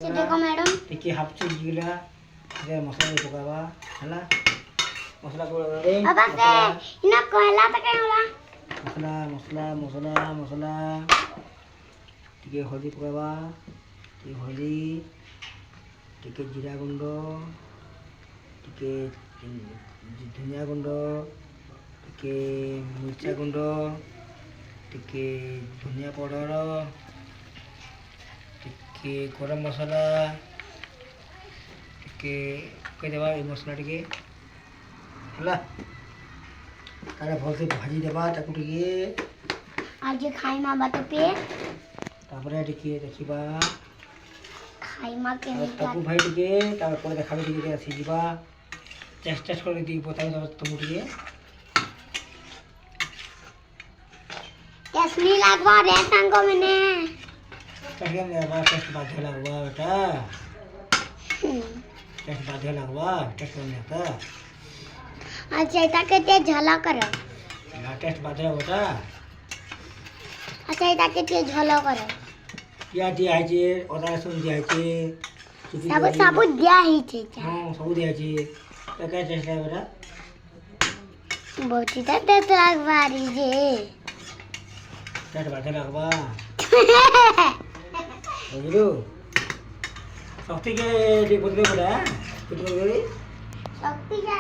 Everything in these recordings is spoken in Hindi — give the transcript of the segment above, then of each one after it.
देखो मैडम ଟିକେ ହାଫ ଚୁଜ ଗିଲା ଯେ ମସଲା ପକାବା ହେଲା ମସଲା କୋ ରେ बाबा से इना कहला त के होला मसला मसला मसला मसला ଟିକେ हल्दी पकावा ଟିକେ हल्दी ଟିକେ जीरा गुंड ଟିକେ धनिया गुंड ଟିକେ मिर्चा गुंड ଟିକେ धनिया पाउडर ଟିକେ गरम मसला ଟିକେ पकेदेवा ये मसला टिके ହେଲା तारे भलसे भाजी देवा ताकू टिके आज खाई मा बात पे तापरे टिके देखिबा खाई मा के ताकू भाई टिके तापर देखाबे टिके सिजिबा टेस्ट टेस्ट कर दी बताई दो तुम टिके कैसनी लगवा रे संगो मैंने कहिए लेवा टेस्ट बाधे लगवा बेटा टेस्ट बाधे लगवा टेस्ट करने का अच्छा इता के ते झला करो ना टेस्ट बाधे बेटा अच्छा इता के ते झला करो या दिया है अदा सुन दिया है सब दिया ही छे हां सब दिया है तो क्या टेस्ट है बेटा बहुत ही टेस्ट लगवा रही जे टेस्ट बाधे लगवा बुझलु शक्ति के दी बोलते बेटा कुछ बोली शक्ति का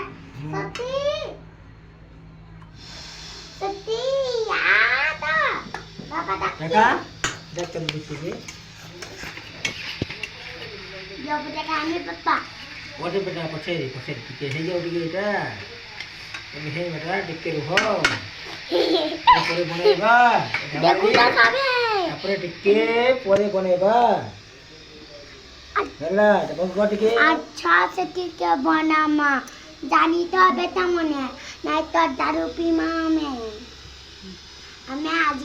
शक्ति शक्ति आता बाबा देखा देख तुम देखिए यो बेटा काने पप्पा ओटे बेटा पछेरी के हे जो टिके एटा हे बेटा टिके रहो परे बनेबा देखू तो खाबे तापरे टिके परे बनेबा ହେଲା देखो टिके अच्छा से टिके बनामा जानी तो बेटा मने नहीं तो दारू पी मा में हमें आज